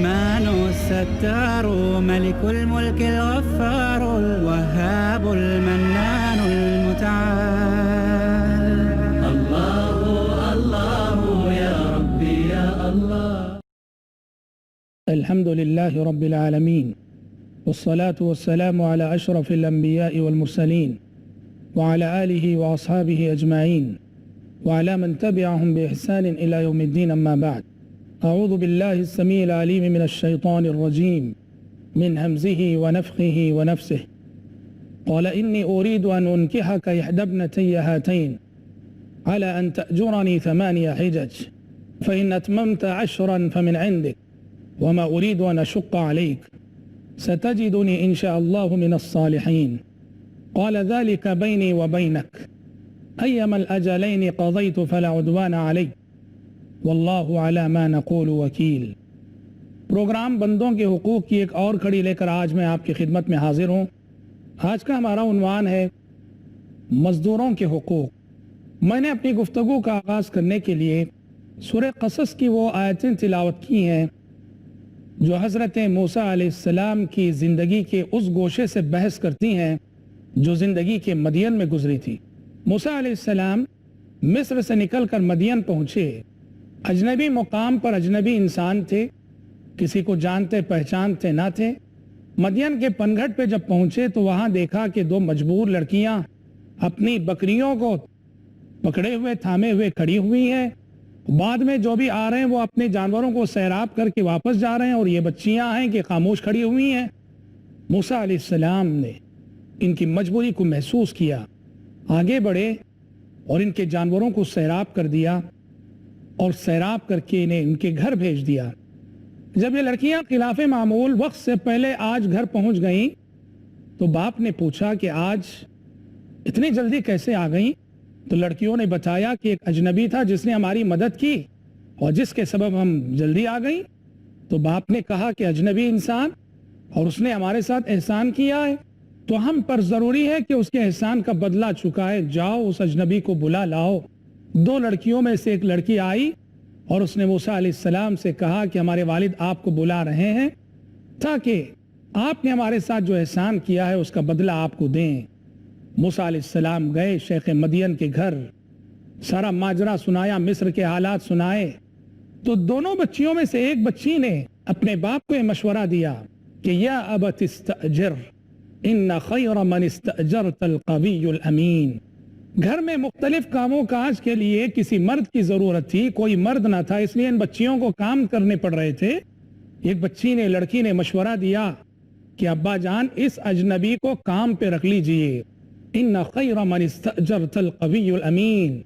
الرحمن الستار ملك الملك الغفار الوهاب المنان المتعال. الله الله يا ربي يا الله. الحمد لله رب العالمين، والصلاة والسلام على أشرف الأنبياء والمرسلين وعلى آله وأصحابه أجمعين وعلى من تبعهم بإحسان إلى يوم الدين. أما بعد، أعوذ بالله السميع العليم من الشيطان الرجيم من همزه ونفخه ونفسه. قال إني أريد أن أنكحك إحدى ابنتي هاتين على أن تأجرني 8 حجج فإن أتممت 10 فمن عندك وما أريد أن أشق عليك ستجدني إن شاء الله من الصالحين. قال ذلك بيني وبينك أيما الأجلين قضيت فلا عدوان علي واللہ علی ما نقول وکیل. پروگرام بندوں کے حقوق کی ایک اور کڑی لے کر آج میں آپ کی خدمت میں حاضر ہوں. آج کا ہمارا عنوان ہے مزدوروں کے حقوق. میں نے اپنی گفتگو کا آغاز کرنے کے لیے سورہ قصص کی وہ آیتیں تلاوت کی ہیں جو حضرت موسیٰ علیہ السلام کی زندگی کے اس گوشے سے بحث کرتی ہیں جو زندگی کے مدین میں گزری تھی. موسیٰ علیہ السلام مصر سے نکل کر مدین پہنچے. اجنبی مقام پر اجنبی انسان تھے، کسی کو جانتے پہچانتے نہ تھے. مدین کے پنگھٹ پہ جب پہنچے تو وہاں دیکھا کہ 2 مجبور لڑکیاں اپنی بکریوں کو پکڑے ہوئے تھامے ہوئے کھڑی ہوئی ہیں. بعد میں جو بھی آ رہے ہیں وہ اپنے جانوروں کو سیراب کر کے واپس جا رہے ہیں اور یہ بچیاں ہیں کہ خاموش کھڑی ہوئی ہیں. موسیٰ علیہ السلام نے ان کی مجبوری کو محسوس کیا، آگے بڑھے اور ان کے جانوروں کو سیراب کر دیا اور سیراب کر کے انہیں ان کے گھر بھیج دیا. جب یہ لڑکیاں خلاف معمول وقت سے پہلے آج گھر پہنچ گئیں تو باپ نے پوچھا کہ آج اتنی جلدی کیسے آ گئیں؟ تو لڑکیوں نے بتایا کہ ایک اجنبی تھا جس نے ہماری مدد کی اور جس کے سبب ہم جلدی آ گئیں. تو باپ نے کہا کہ اجنبی انسان اور اس نے ہمارے ساتھ احسان کیا ہے تو ہم پر ضروری ہے کہ اس کے احسان کا بدلہ چکائے. جاؤ اس اجنبی کو بلا لاؤ. 2 لڑکیوں میں سے ایک لڑکی آئی اور اس نے موسیٰ علیہ السلام سے کہا کہ ہمارے والد آپ کو بلا رہے ہیں تاکہ آپ نے ہمارے ساتھ جو احسان کیا ہے اس کا بدلہ آپ کو دیں. موسیٰ علیہ السلام گئے شیخ مدین کے گھر، سارا ماجرا سنایا، مصر کے حالات سنائے. تو دونوں بچیوں میں سے ایک بچی نے اپنے باپ کو یہ مشورہ دیا کہ یا ابت استأجر ان خیر من استأجرت القوی الامین. گھر میں مختلف کاموں کاج کے لیے کسی مرد کی ضرورت تھی، کوئی مرد نہ تھا، اس لیے ان بچیوں کو کام کرنے پڑ رہے تھے. ایک لڑکی نے مشورہ دیا کہ ابا جان اس اجنبی کو کام پہ رکھ لیجئے. ان خیر من استأجرت القوی الامین.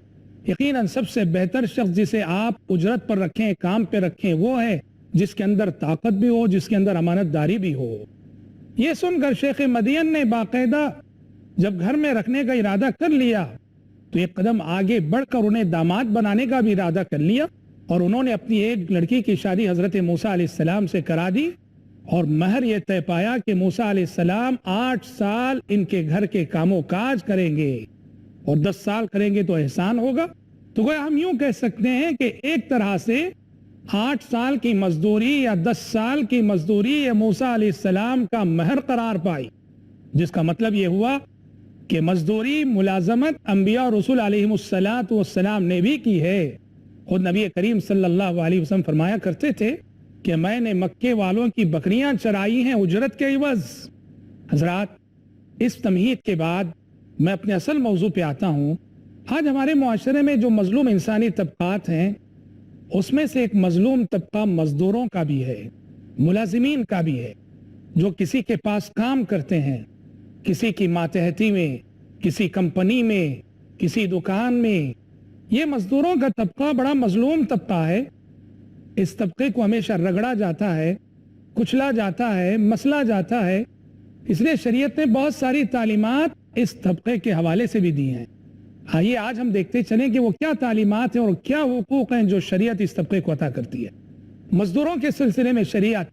یقیناً سب سے بہتر شخص جسے آپ اجرت پر رکھیں، کام پہ رکھیں، وہ ہے جس کے اندر طاقت بھی ہو، جس کے اندر امانت داری بھی ہو. یہ سن کر شیخ مدین نے باقاعدہ جب گھر میں رکھنے کا ارادہ کر لیا تو ایک قدم آگے بڑھ کر انہیں داماد بنانے کا بھی ارادہ کر لیا اور انہوں نے اپنی ایک لڑکی کی شادی حضرت موسیٰ علیہ السلام سے کرا دی اور مہر یہ طے پایا کہ موسیٰ علیہ السلام 8 سال ان کے گھر کے کاموں کاج کریں گے اور 10 سال کریں گے تو احسان ہوگا. تو گویا ہم یوں کہہ سکتے ہیں کہ ایک طرح سے 8 سال کی مزدوری یا 10 سال کی مزدوری یہ موسیٰ علیہ السلام کا مہر قرار پائی، جس کا مطلب یہ ہوا کہ مزدوری ملازمت انبیاء اور رسول علیہم السلام نے بھی کی ہے. خود نبی کریم صلی اللہ علیہ وسلم فرمایا کرتے تھے کہ میں نے مکے والوں کی بکریاں چرائی ہیں اجرت کے عوض. حضرات، اس تمہید کے بعد میں اپنے اصل موضوع پہ آتا ہوں. آج ہمارے معاشرے میں جو مظلوم انسانی طبقات ہیں اس میں سے ایک مظلوم طبقہ مزدوروں کا بھی ہے، ملازمین کا بھی ہے، جو کسی کے پاس کام کرتے ہیں، کسی کی ماتحتی میں، کسی کمپنی میں، کسی دکان میں. یہ مزدوروں کا طبقہ بڑا مظلوم طبقہ ہے. اس طبقے کو ہمیشہ رگڑا جاتا ہے، کچلا جاتا ہے، مسلا جاتا ہے. اس لیے شریعت نے بہت ساری تعلیمات اس طبقے کے حوالے سے بھی دی ہیں. آئیے آج ہم دیکھتے چلیں کہ وہ کیا تعلیمات ہیں اور کیا حقوق ہیں جو شریعت اس طبقے کو عطا کرتی ہے. مزدوروں کے سلسلے میں شریعت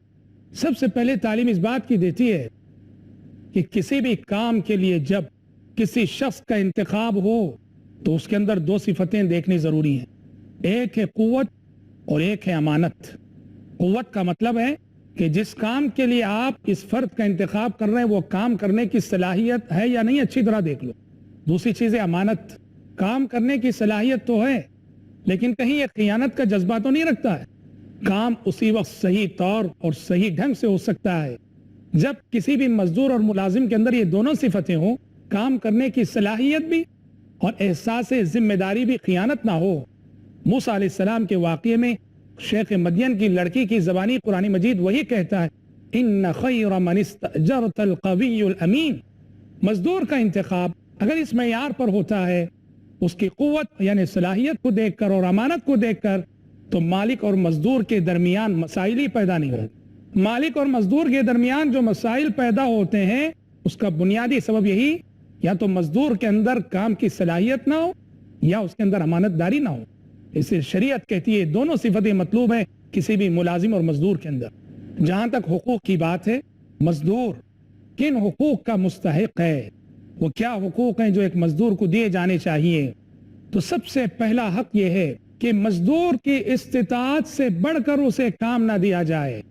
سب سے پہلے تعلیم اس بات کی دیتی ہے کہ کسی بھی کام کے لیے جب کسی شخص کا انتخاب ہو تو اس کے اندر 2 صفتیں دیکھنی ضروری ہیں. ایک ہے قوت اور ایک ہے امانت. قوت کا مطلب ہے کہ جس کام کے لیے آپ اس فرد کا انتخاب کر رہے ہیں وہ کام کرنے کی صلاحیت ہے یا نہیں، اچھی طرح دیکھ لو۔ دوسری چیز ہے امانت، کام کرنے کی صلاحیت تو ہے لیکن کہیں یہ خیانت کا جذبہ تو نہیں رکھتا ہے۔ کام اسی وقت صحیح طور اور صحیح ڈھنگ سے ہو سکتا ہے جب کسی بھی مزدور اور ملازم کے اندر یہ دونوں صفتیں ہوں، کام کرنے کی صلاحیت بھی اور احساس ذمہ داری بھی، خیانت نہ ہو۔ موسیٰ علیہ السلام کے واقعے میں شیخ مدین کی لڑکی کی زبانی قرآن مجید وہی کہتا ہے ان خیر من استأجرت القوی الامین۔ مزدور کا انتخاب اگر اس معیار پر ہوتا ہے، اس کی قوت یعنی صلاحیت کو دیکھ کر اور امانت کو دیکھ کر، تو مالک اور مزدور کے درمیان مسائل ہی پیدا نہیں ہوتے۔ مالک اور مزدور کے درمیان جو مسائل پیدا ہوتے ہیں اس کا بنیادی سبب یہی، یا تو مزدور کے اندر کام کی صلاحیت نہ ہو یا اس کے اندر امانت داری نہ ہو۔ اسے شریعت کہتی ہے دونوں صفتیں مطلوب ہیں کسی بھی ملازم اور مزدور کے اندر۔ جہاں تک حقوق کی بات ہے، مزدور کن حقوق کا مستحق ہے، وہ کیا حقوق ہیں جو ایک مزدور کو دیے جانے چاہیے، تو سب سے پہلا حق یہ ہے کہ مزدور کی استطاعت سے بڑھ کر اسے کام نہ دیا جائے۔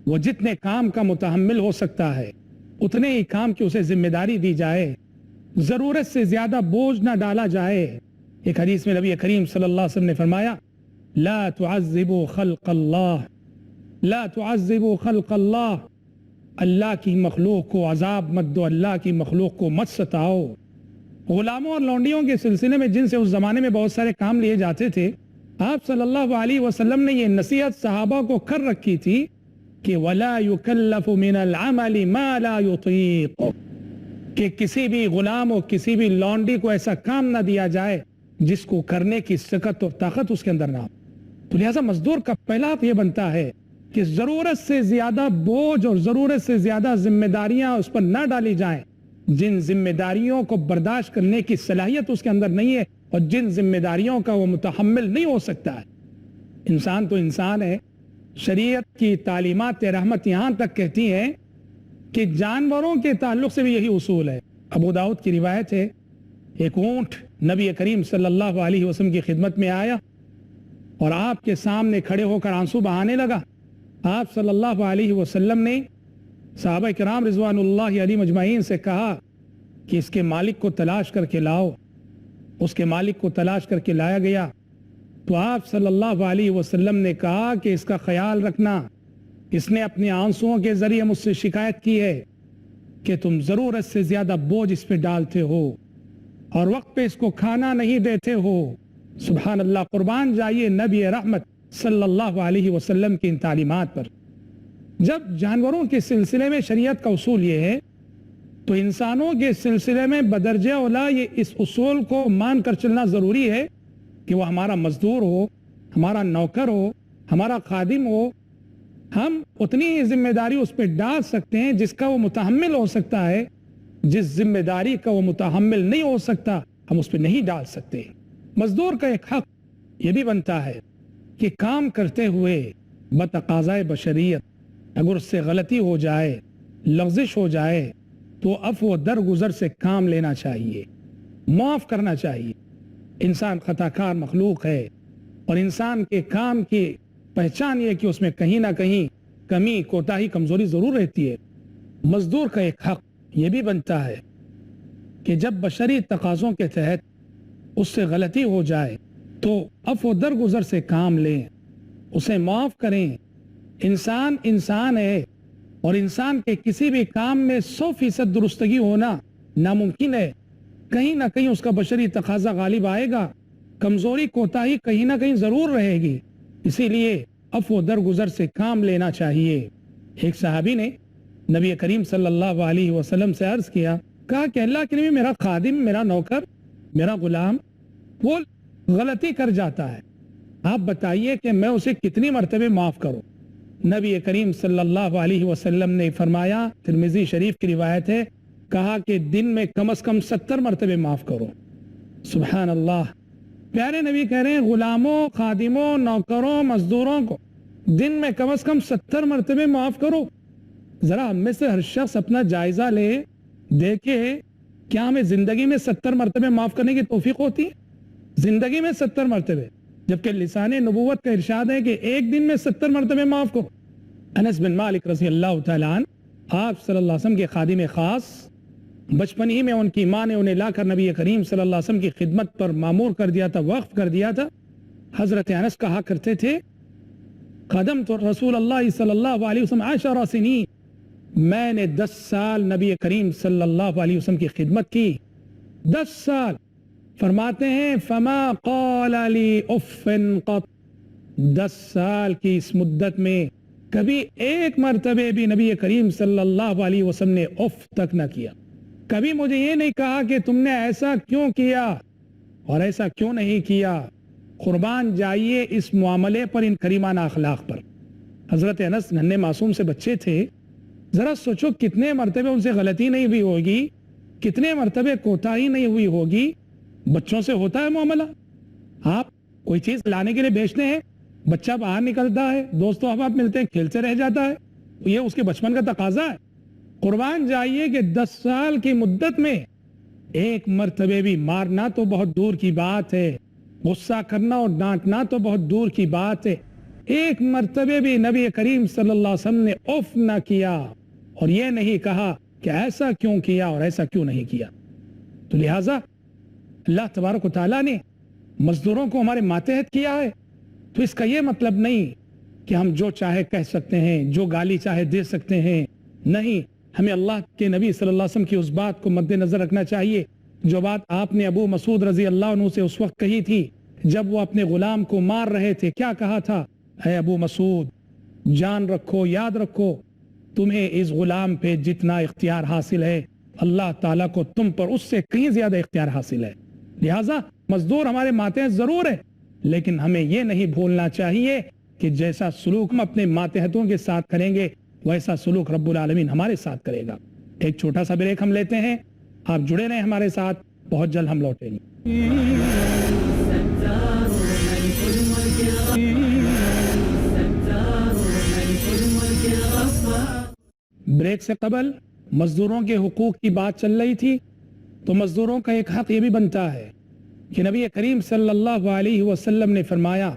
وہ جتنے کام کا متحمل ہو سکتا ہے اتنے ہی کام کی اسے ذمہ داری دی جائے، ضرورت سے زیادہ بوجھ نہ ڈالا جائے۔ ایک حدیث میں نبی کریم صلی اللہ علیہ وسلم نے فرمایا لا تعذبوا خلق اللہ، لا تعذبوا خلق اللہ، اللہ کی مخلوق کو عذاب مت دو، اللہ کی مخلوق کو مت ستاؤ۔ غلاموں اور لونڈیوں کے سلسلے میں جن سے اس زمانے میں بہت سارے کام لیے جاتے تھے، آپ صلی اللہ علیہ وسلم نے یہ نصیحت صحابہ کو کر رکھی تھی کہ وَلَا يُكَلَّفُ مِنَ الْعَمَلِ مَا لَا يُطِيقُ، کہ کسی بھی غلام اور کسی بھی لونڈی کو ایسا کام نہ دیا جائے جس کو کرنے کی سکت اور طاقت اس کے اندر نہ ہو۔ تو لہٰذا مزدور کا پہلا حق یہ بنتا ہے کہ ضرورت سے زیادہ بوجھ اور ضرورت سے زیادہ ذمہ داریاں اس پر نہ ڈالی جائیں جن ذمہ داریوں کو برداشت کرنے کی صلاحیت اس کے اندر نہیں ہے اور جن ذمہ داریوں کا وہ متحمل نہیں ہو سکتا ہے۔ انسان تو انسان ہے، شریعت کی تعلیمات رحمت یہاں تک کہتی ہیں کہ جانوروں کے تعلق سے بھی یہی اصول ہے۔ ابو داؤد کی روایت ہے، ایک اونٹ نبی کریم صلی اللہ علیہ وسلم کی خدمت میں آیا اور آپ کے سامنے کھڑے ہو کر آنسو بہانے لگا۔ آپ صلی اللہ علیہ وسلم نے صحابہ کرام رضوان اللہ علیہ مجمعین سے کہا کہ اس کے مالک کو تلاش کر کے لاؤ۔ اس کے مالک کو تلاش کر کے لایا گیا تو آپ صلی اللہ علیہ وسلم نے کہا کہ اس کا خیال رکھنا، اس نے اپنے آنسوؤں کے ذریعے مجھ سے شکایت کی ہے کہ تم ضرورت سے زیادہ بوجھ اس پہ ڈالتے ہو اور وقت پہ اس کو کھانا نہیں دیتے ہو۔ سبحان اللہ، قربان جائیے نبی رحمت صلی اللہ علیہ وسلم کی ان تعلیمات پر۔ جب جانوروں کے سلسلے میں شریعت کا اصول یہ ہے تو انسانوں کے سلسلے میں بدرجہ اولا یہ اس اصول کو مان کر چلنا ضروری ہے کہ وہ ہمارا مزدور ہو، ہمارا نوکر ہو، ہمارا خادم ہو، ہم اتنی ہی ذمہ داری اس پہ ڈال سکتے ہیں جس کا وہ متحمل ہو سکتا ہے۔ جس ذمہ داری کا وہ متحمل نہیں ہو سکتا ہم اس پہ نہیں ڈال سکتے۔ مزدور کا ایک حق یہ بھی بنتا ہے کہ کام کرتے ہوئے بتقاضائے بشریت اگر اس سے غلطی ہو جائے، لغزش ہو جائے تو عفو و درگزر سے کام لینا چاہیے، معاف کرنا چاہیے۔ انسان خطا کار مخلوق ہے اور انسان کے کام کی پہچان یہ کہ اس میں کہیں نہ کہیں کمی، کوتاہی، کمزوری ضرور رہتی ہے۔ مزدور کا ایک حق یہ بھی بنتا ہے کہ جب بشری تقاضوں کے تحت اس سے غلطی ہو جائے تو عفو درگزر سے کام لیں، اسے معاف کریں۔ انسان انسان ہے اور انسان کے کسی بھی کام میں 100% درستگی ہونا ناممکن ہے۔ کہیں نہ کہیں اس کا بشری تقاضا غالب آئے گا، کمزوری کوتاہی کہیں نہ کہیں ضرور رہے گی، اسی لیے عفو درگزر سے کام لینا چاہیے۔ ایک صحابی نے نبی کریم صلی اللہ علیہ وسلم سے عرض کیا، کہا کہ اللہ کے نبی، میرا خادم، میرا نوکر، میرا غلام وہ غلطی کر جاتا ہے، آپ بتائیے کہ میں اسے کتنی مرتبہ معاف کروں؟ نبی کریم صلی اللہ علیہ وسلم نے فرمایا، ترمذی شریف کی روایت ہے، کہا کہ دن میں کم از کم 70 مرتبہ معاف کرو۔ سبحان اللہ، پیارے نبی کہہ رہے ہیں غلاموں، خادموں، نوکروں، مزدوروں کو دن میں کم از کم 70 مرتبہ معاف کرو۔ ذرا ہم میں سے ہر شخص اپنا جائزہ لے، دیکھے کیا ہمیں زندگی میں 70 مرتبہ معاف کرنے کی توفیق ہوتی ہے؟ زندگی میں 70 مرتبہ، جبکہ لسان نبوت کا ارشاد ہے کہ ایک دن میں 70 مرتبہ معاف کرو۔ انس بن مالک رضی اللہ تعالیٰ عنہ آپ صلی اللہ علیہ وسلم کے خادم خاص، بچپن ہی میں ان کی ماں نے انہیں لا کر نبی کریم صلی اللہ علیہ وسلم کی خدمت پر مامور کر دیا تھا، وقف کر دیا تھا۔ حضرت انس کہا کرتے تھے قدمت رسول اللہ صلی اللہ علیہ وسلم 10 سنین، میں نے 10 سال نبی کریم صلی اللہ علیہ وسلم کی خدمت کی، 10 سال۔ فرماتے ہیں فما قال لی اف قط، 10 سال کی اس مدت میں کبھی ایک مرتبہ بھی نبی کریم صلی اللہ علیہ وسلم نے اف تک نہ کیا، کبھی مجھے یہ نہیں کہا کہ تم نے ایسا کیوں کیا اور ایسا کیوں نہیں کیا۔ قربان جائیے اس معاملے پر، ان کریمانہ اخلاق پر۔ حضرت انس ننھے معصوم سے بچے تھے، ذرا سوچو کتنے مرتبہ ان سے غلطی نہیں ہوئی ہوگی، کتنے مرتبہ کوتاہی نہیں ہوئی ہوگی۔ بچوں سے ہوتا ہے معاملہ، آپ کوئی چیز لانے کے لیے بیچتے ہیں، بچہ باہر نکلتا ہے، دوستوں احباب ملتے ہیں، کھیلتے رہ جاتا ہے، یہ اس کے بچپن کا تقاضا ہے۔ قربان جائیے کہ 10 سال کی مدت میں ایک مرتبہ بھی مارنا تو بہت دور کی بات ہے، غصہ کرنا اور ڈانٹنا تو بہت دور کی بات ہے، ایک مرتبہ بھی نبی کریم صلی اللہ علیہ وسلم نے اف نہ کیا اور یہ نہیں کہا کہ ایسا کیوں کیا اور ایسا کیوں نہیں کیا۔ تو لہٰذا اللہ تبارک و تعالیٰ نے مزدوروں کو ہمارے ماتحت کیا ہے، تو اس کا یہ مطلب نہیں کہ ہم جو چاہے کہہ سکتے ہیں، جو گالی چاہے دے سکتے ہیں، نہیں، ہمیں اللہ کے نبی صلی اللہ علیہ وسلم کی اس بات کو مد نظر رکھنا چاہیے جو بات آپ نے ابو مسعود رضی اللہ عنہ سے اس وقت کہی تھی جب وہ اپنے غلام کو مار رہے تھے۔ کیا کہا تھا؟ اے ابو مسعود، جان رکھو، یاد رکھو، تمہیں اس غلام پہ جتنا اختیار حاصل ہے اللہ تعالیٰ کو تم پر اس سے کہیں زیادہ اختیار حاصل ہے۔ لہٰذا مزدور ہمارے ماتحت ضرور ہے، لیکن ہمیں یہ نہیں بھولنا چاہیے کہ جیسا سلوک ہم اپنے ماتحتوں کے ساتھ کریں گے ویسا سلوک رب العالمین ہمارے ساتھ کرے گا۔ ایک چھوٹا سا بریک ہم لیتے ہیں، آپ جڑے رہیں ہمارے ساتھ، بہت جلد ہم لوٹیں گے۔ بریک سے قبل مزدوروں کے حقوق کی بات چل رہی تھی، تو مزدوروں کا ایک حق یہ بھی بنتا ہے کہ نبی کریم صلی اللہ علیہ وسلم نے فرمایا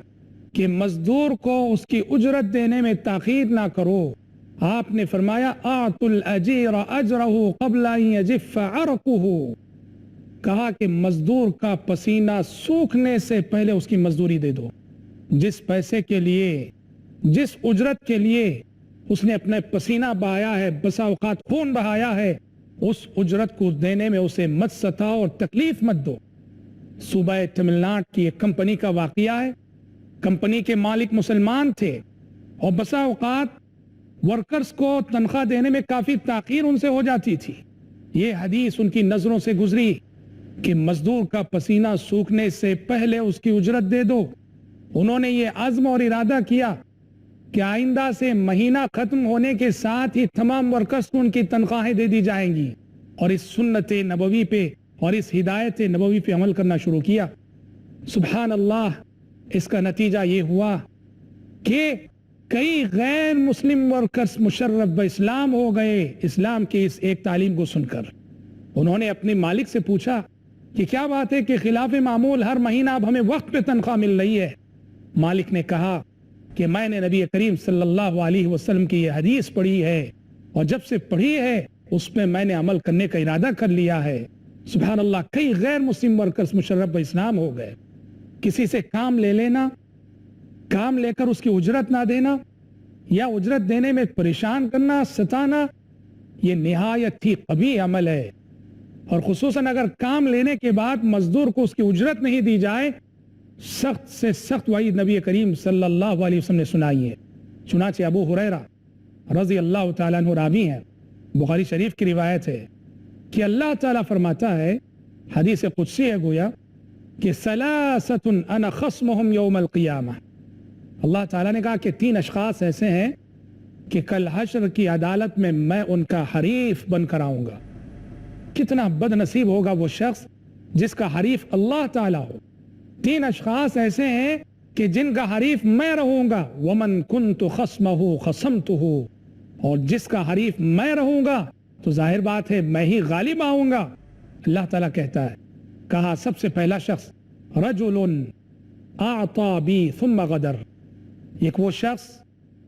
کہ مزدور کو اس کی اجرت دینے میں تاخیر نہ کرو۔ آپ نے فرمایا اعطوا الاجیر اجرہ قبل ان یجف عرقہ، کہا کہ مزدور کا پسینہ سوکھنے سے پہلے اس کی مزدوری دے دو۔ جس پیسے کے لیے، جس اجرت کے لیے اس نے اپنا پسینہ بہایا ہے، بسا اوقات خون بہایا ہے، اس اجرت کو دینے میں اسے مت ستاؤ اور تکلیف مت دو۔ صوبہ تمل ناڈو کی ایک کمپنی کا واقعہ ہے، کمپنی کے مالک مسلمان تھے اور بسا اوقات ورکرز کو تنخواہ دینے میں کافی تاخیر ان سے ہو جاتی تھی۔ یہ حدیث ان کی نظروں سے گزری کہ مزدور کا پسینہ سوکھنے سے پہلے اس کی اجرت دے دو۔ انہوں نے یہ عزم اور ارادہ کیا کہ آئندہ سے مہینہ ختم ہونے کے ساتھ ہی تمام ورکرز کو ان کی تنخواہیں دے دی جائیں گی، اور اس سنت نبوی پہ اور اس ہدایت نبوی پہ عمل کرنا شروع کیا۔ سبحان اللہ، اس کا نتیجہ یہ ہوا کہ کئی غیر مسلم ورکرز مشرف باسلام ہو گئے اسلام کی اس ایک تعلیم کو سن کر۔ انہوں نے اپنے مالک سے پوچھا کہ کیا بات ہے کہ خلاف معمول ہر مہینہ اب ہمیں وقت پہ تنخواہ مل رہی ہے؟ مالک نے کہا کہ میں نے نبی کریم صلی اللہ علیہ وسلم کی یہ حدیث پڑھی ہے، اور جب سے پڑھی ہے اس پہ میں نے عمل کرنے کا ارادہ کر لیا ہے۔ سبحان اللہ، کئی غیر مسلم ورکرز مشرف باسلام ہو گئے۔ کسی سے کام لے لینا، کام لے کر اس کی اجرت نہ دینا یا اجرت دینے میں پریشان کرنا، ستانا، یہ نہایت ہی قبیح عمل ہے، اور خصوصاً اگر کام لینے کے بعد مزدور کو اس کی اجرت نہیں دی جائے، سخت سے سخت وعید نبی کریم صلی اللہ علیہ وسلم نے سنائی ہے۔ چنانچہ ابو ہریرہ رضی اللہ تعالیٰ عنہ راوی ہیں، بخاری شریف کی روایت ہے کہ اللہ تعالیٰ فرماتا ہے، حدیث قدسی ہے گویا، کہ ثلاثۃ انا خصمہم یوم القیامہ۔ اللہ تعالیٰ نے کہا کہ 3 اشخاص ایسے ہیں کہ کل حشر کی عدالت میں میں ان کا حریف بن کر آؤں گا۔ کتنا بد نصیب ہوگا وہ شخص جس کا حریف اللہ تعالیٰ ہو۔ 3 اشخاص ایسے ہیں کہ جن کا حریف میں رہوں گا، وَمَن كُنْتُ خَصْمَهُ خَصَمْتُهُ، اور جس کا حریف میں رہوں گا تو ظاہر بات ہے میں ہی غالب آؤں گا۔ اللہ تعالیٰ کہتا ہے، کہا سب سے پہلا شخص رَجُلٌ أَعْطَى بِي ثُمَّ غَدَرَ، ایک وہ شخص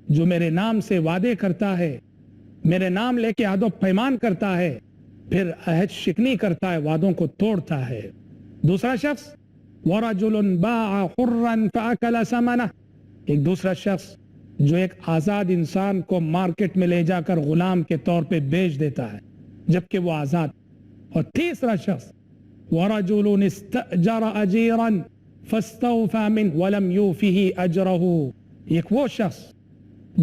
جو میرے نام سے وعدے کرتا ہے, میرے نام لے کے عہد و پیمان کرتا ہے, پھر عہد شکنی کرتا ہے, وعدوں کو توڑتا ہے. دوسرا شخص وَرَجُلٌ بَاعَ حُرًّا فَأَكَلَ ثَمَنَهُ, ایک دوسرا شخص جو ایک آزاد انسان کو مارکیٹ میں لے جا کر غلام کے طور پہ بیچ دیتا ہے جبکہ وہ آزاد. اور تیسرا شخص وَرَجُلٌ اسْتَأْجَرَ أَجِيرًا فَاسْتَوْفَى مِنْهُ وَلَمْ يُوفِهِ أَجْرَهُ, ایک وہ شخص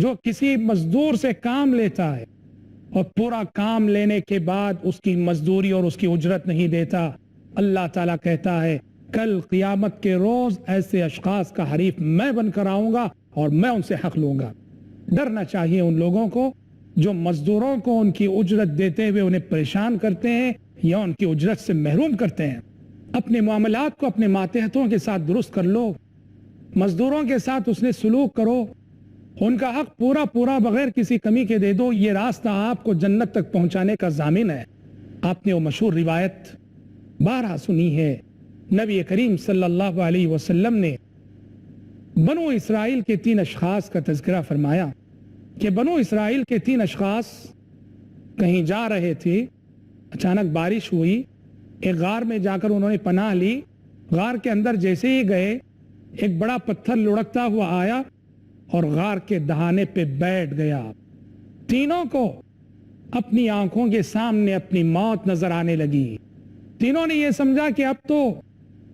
جو کسی مزدور سے کام لیتا ہے اور پورا کام لینے کے بعد اس کی مزدوری اور اس کی اجرت نہیں دیتا. اللہ تعالیٰ کہتا ہے کل قیامت کے روز ایسے اشخاص کا حریف میں بن کر آؤں گا اور میں ان سے حق لوں گا. ڈرنا چاہیے ان لوگوں کو جو مزدوروں کو ان کی اجرت دیتے ہوئے انہیں پریشان کرتے ہیں یا ان کی اجرت سے محروم کرتے ہیں. اپنے معاملات کو اپنے ماتحتوں کے ساتھ درست کر لو, مزدوروں کے ساتھ اس نے سلوک کرو, ان کا حق پورا پورا بغیر کسی کمی کے دے دو. یہ راستہ آپ کو جنت تک پہنچانے کا ضامن ہے. آپ نے وہ مشہور روایت بارہا سنی ہے, نبی کریم صلی اللہ علیہ وسلم نے بنو اسرائیل کے 3 اشخاص کا تذکرہ فرمایا کہ بنو اسرائیل کے 3 اشخاص کہیں جا رہے تھے, اچانک بارش ہوئی, ایک غار میں جا کر انہوں نے پناہ لی. غار کے اندر جیسے ہی گئے ایک بڑا پتھر لڑکتا ہوا آیا اور غار کے دہانے پہ بیٹھ گیا. تینوں کو اپنی آنکھوں کے سامنے اپنی موت نظر آنے لگی. تینوں نے یہ سمجھا کہ اب تو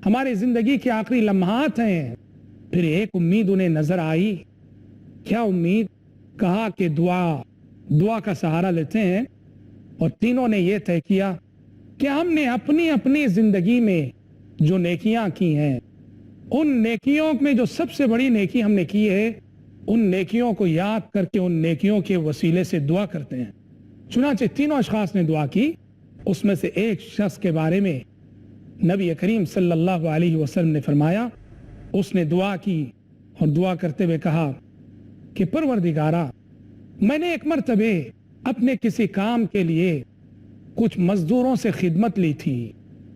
ہماری زندگی کے آخری لمحات ہیں. پھر ایک امید انہیں نظر آئی. کیا امید؟ کہا کہ دعا کا سہارا لیتے ہیں. اور تینوں نے یہ طے کیا کہ ہم نے اپنی اپنی زندگی میں جو نیکیاں کی ہیں, ان نیکیوں میں جو سب سے بڑی نیکی ہم نے کی ہے, ان نیکیوں کو یاد کر کے ان نیکیوں کے وسیلے سے دعا کرتے ہیں. چنانچہ تینوں اشخاص نے دعا کی. اس میں سے ایک شخص کے بارے میں نبی کریم صلی اللہ علیہ وسلم نے فرمایا, اس نے دعا کی اور دعا کرتے ہوئے کہا کہ پروردگارا, میں نے ایک مرتبہ اپنے کسی کام کے لیے کچھ مزدوروں سے خدمت لی تھی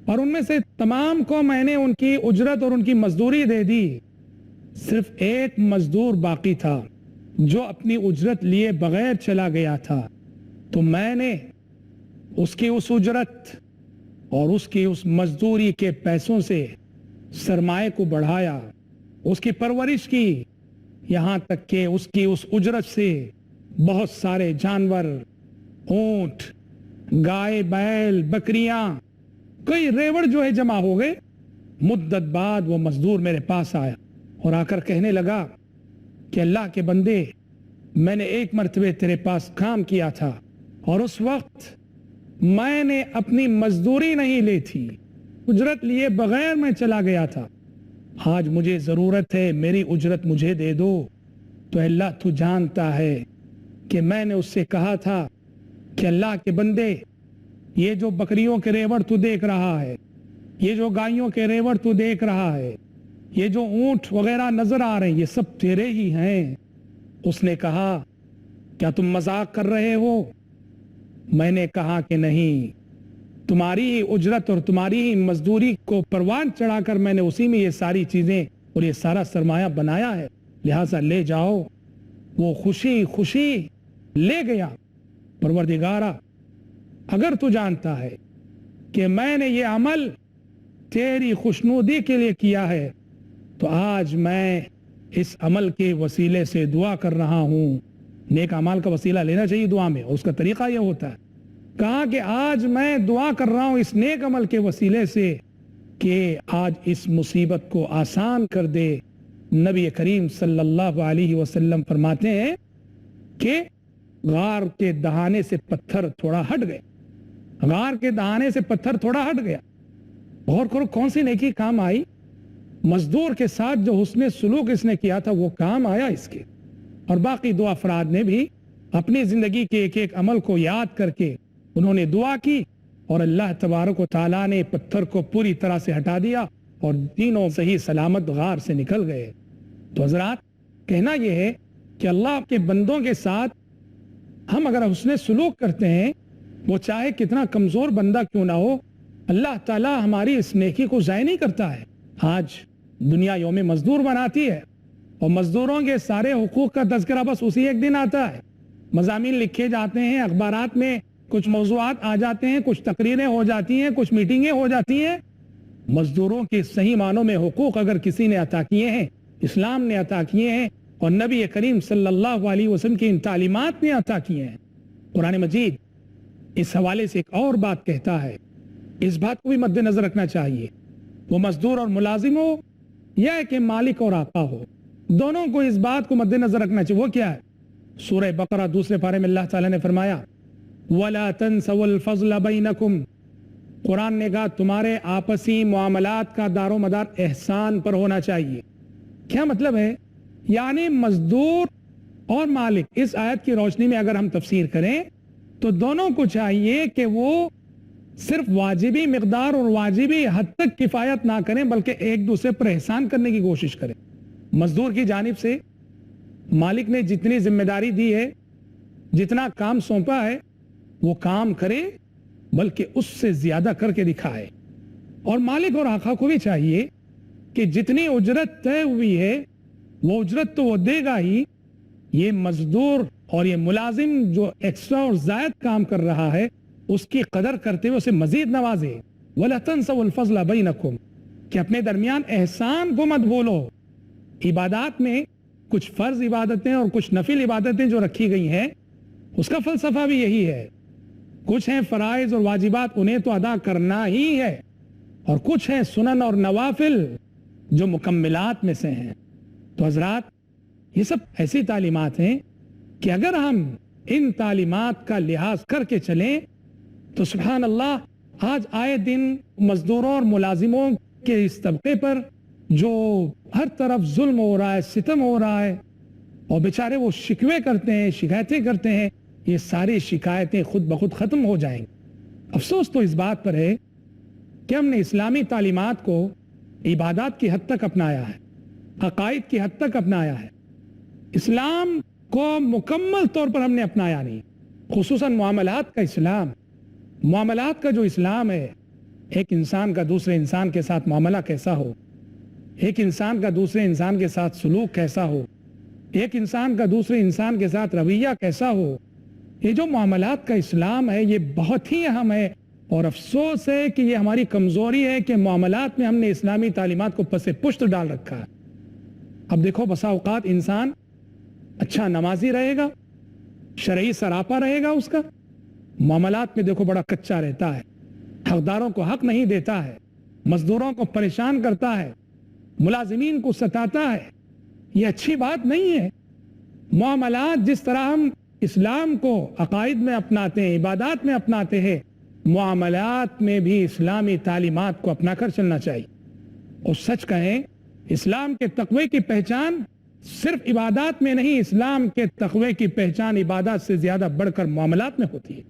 اور ان میں سے تمام کو میں نے ان کی اجرت اور ان کی مزدوری دے دی. صرف ایک مزدور باقی تھا جو اپنی اجرت لیے بغیر چلا گیا تھا. تو میں نے اس کی اس اجرت اور اس کی اس مزدوری کے پیسوں سے سرمایہ کو بڑھایا, اس کی پرورش کی, یہاں تک کہ اس کی اس اجرت سے بہت سارے جانور, اونٹ, گائے, بیل, بکریاں, کئی ریوڑ جو ہے جمع ہو گئے. مدت بعد وہ مزدور میرے پاس آیا اور آ کر کہنے لگا کہ اللہ کے بندے, میں نے ایک مرتبہ تیرے پاس کام کیا تھا اور اس وقت میں نے اپنی مزدوری نہیں لی تھی, اجرت لیے بغیر میں چلا گیا تھا. آج مجھے ضرورت ہے, میری اجرت مجھے دے دو. تو اللہ تو جانتا ہے کہ میں نے اس سے کہا تھا کہ اللہ کے بندے, یہ جو بکریوں کے ریوڑ تو دیکھ رہا ہے, یہ جو گائیوں کے ریوڑ تو دیکھ رہا ہے, یہ جو اونٹ وغیرہ نظر آ رہے ہیں, یہ سب تیرے ہی ہیں. اس نے کہا کیا تم مذاق کر رہے ہو؟ میں نے کہا کہ نہیں, تمہاری ہی اجرت اور تمہاری ہی مزدوری کو پروان چڑھا کر میں نے اسی میں یہ ساری چیزیں اور یہ سارا سرمایہ بنایا ہے, لہٰذا لے جاؤ. وہ خوشی خوشی لے گیا. پروردگارا, اگر تو جانتا ہے کہ میں نے یہ عمل تیری خوشنودی کے لیے کیا ہے تو آج میں اس عمل کے وسیلے سے دعا کر رہا ہوں. نیک اعمال کا وسیلہ لینا چاہیے دعا میں, اور اس کا طریقہ یہ ہوتا ہے. کہا کہ آج میں دعا کر رہا ہوں اس نیک عمل کے وسیلے سے کہ آج اس مصیبت کو آسان کر دے. نبی کریم صلی اللہ علیہ وسلم فرماتے ہیں کہ غار کے دہانے سے پتھر تھوڑا ہٹ گئے. غار کے دہانے سے پتھر تھوڑا ہٹ گیا. غور کرو کون سی نیکی کام آئی. مزدور کے ساتھ جو حسن سلوک اس نے کیا تھا وہ کام آیا اس کے. اور باقی دو افراد نے بھی اپنی زندگی کے ایک ایک عمل کو یاد کر کے انہوں نے دعا کی اور اللہ تبارک و تعالیٰ نے پتھر کو پوری طرح سے ہٹا دیا اور تینوں صحیح سلامت غار سے نکل گئے. تو حضرات, کہنا یہ ہے کہ اللہ کے بندوں کے ساتھ ہم اگر حسن سلوک کرتے ہیں, وہ چاہے کتنا کمزور بندہ کیوں نہ ہو, اللہ تعالیٰ ہماری اس نیکی کو ضائع نہیں کرتا ہے. آج دنیا یوم مزدور مناتی ہے اور مزدوروں کے سارے حقوق کا تذکرہ بس اسی ایک دن آتا ہے. مضامین لکھے جاتے ہیں, اخبارات میں کچھ موضوعات آ جاتے ہیں, کچھ تقریریں ہو جاتی ہیں, کچھ میٹنگیں ہو جاتی ہیں. مزدوروں کے صحیح معنوں میں حقوق اگر کسی نے عطا کیے ہیں, اسلام نے عطا کیے ہیں اور نبی کریم صلی اللہ علیہ وسلم کی ان تعلیمات نے عطا کیے ہیں. قرآن مجید اس حوالے سے ایک اور بات کہتا ہے, اس بات کو بھی مد نظر رکھنا چاہیے. وہ مزدور اور ملازم ہو یا کہ مالک اور آقا ہو, دونوں کو اس بات کو مد نظر رکھنا چاہیے. وہ کیا ہے؟ سورہ بقرہ دوسرے پارے میں اللہ تعالیٰ نے فرمایا وَلَا تَنْسَوْا الْفَضْلَ بَيْنَكُمْ. قرآن نے کہا تمہارے آپسی معاملات کا دار و مدار احسان پر ہونا چاہیے. کیا مطلب ہے؟ یعنی مزدور اور مالک, اس آیت کی روشنی میں اگر ہم تفسیر کریں تو دونوں کو چاہیے کہ وہ صرف واجبی مقدار اور واجبی حد تک کفایت نہ کریں بلکہ ایک دوسرے پر احسان کرنے کی کوشش کریں. مزدور کی جانب سے مالک نے جتنی ذمہ داری دی ہے, جتنا کام سونپا ہے, وہ کام کرے بلکہ اس سے زیادہ کر کے دکھائے. اور مالک اور آقا کو بھی چاہیے کہ جتنی اجرت طے ہوئی ہے وہ اجرت تو وہ دے گا ہی, یہ مزدور اور یہ ملازم جو ایکسٹرا اور زائد کام کر رہا ہے اس کی قدر کرتے ہوئے اسے مزید نوازے. وَلَا تَنْسَوْا الْفَضْلَ بَيْنَكُمْ, کہ اپنے درمیان احسان کو مت بھولو. عبادات میں کچھ فرض عبادتیں اور کچھ نفل عبادتیں جو رکھی گئی ہیں اس کا فلسفہ بھی یہی ہے. کچھ ہیں فرائض اور واجبات, انہیں تو ادا کرنا ہی ہے, اور کچھ ہیں سنن اور نوافل جو مکملات میں سے ہیں. تو حضرات یہ سب ایسی تعلیمات ہیں کہ اگر ہم ان تعلیمات کا لحاظ کر کے چلیں تو سبحان اللہ, آج آئے دن مزدوروں اور ملازموں کے اس طبقے پر جو ہر طرف ظلم ہو رہا ہے, ستم ہو رہا ہے, اور بیچارے وہ شکوے کرتے ہیں, شکایتیں کرتے ہیں, یہ ساری شکایتیں خود بخود ختم ہو جائیں گی. افسوس تو اس بات پر ہے کہ ہم نے اسلامی تعلیمات کو عبادات کی حد تک اپنایا ہے, عقائد کی حد تک اپنایا ہے, اسلام کو مکمل طور پر ہم نے اپنایا نہیں. خصوصاً معاملات کا اسلام, معاملات کا جو اسلام ہے, ایک انسان کا دوسرے انسان کے ساتھ معاملہ کیسا ہو, ایک انسان کا دوسرے انسان کے ساتھ سلوک کیسا ہو, ایک انسان کا دوسرے انسان کے ساتھ رویہ کیسا ہو, یہ جو معاملات کا اسلام ہے یہ بہت ہی اہم ہے. اور افسوس ہے کہ یہ ہماری کمزوری ہے کہ معاملات میں ہم نے اسلامی تعلیمات کو پس پشت ڈال رکھا ہے. اب دیکھو بسا اوقات انسان اچھا نمازی رہے گا, شرعی سراپا رہے گا, اس کا معاملات میں دیکھو بڑا کچا رہتا ہے, حقداروں کو حق نہیں دیتا ہے, مزدوروں کو پریشان کرتا ہے, ملازمین کو ستاتا ہے. یہ اچھی بات نہیں ہے. معاملات جس طرح ہم اسلام کو عقائد میں اپناتے ہیں, عبادات میں اپناتے ہیں, معاملات میں بھی اسلامی تعلیمات کو اپنا کر چلنا چاہیے. اور سچ کہیں اسلام کے تقوی کی پہچان صرف عبادات میں نہیں, اسلام کے تقوی کی پہچان عبادات سے زیادہ بڑھ کر معاملات میں ہوتی ہے.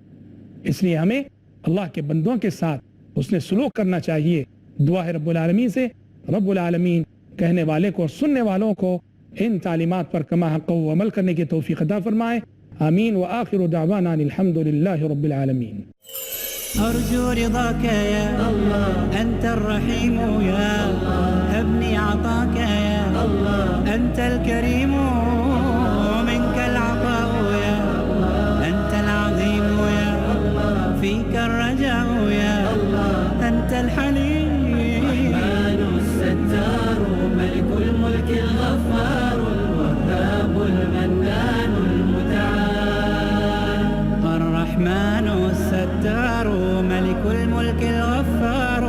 اس لیے ہمیں اللہ کے بندوں کے ساتھ اس نے سلوک کرنا چاہیے. دعا ہے رب العالمین سے, رب العالمین کہنے والے کو اور سننے والوں کو ان تعلیمات پر کما حق و عمل کرنے کی توفیق عطا فرمائے. آمین. وآخر دعوانا الحمد للہ رب العالمین. أرجو رضاك يا الله, أنت الرحيم يا الله, هبني عطاك يا الله, أنت الكريم منك العطاء يا الله, أنت العظيم يا الله, فيك الرجاء يا الله, أنت الحليم الرحمن الستار, ملك الملك الغفار, الوهاب المنان المتعال. الرحمن الستار, ملك الملك الغفار,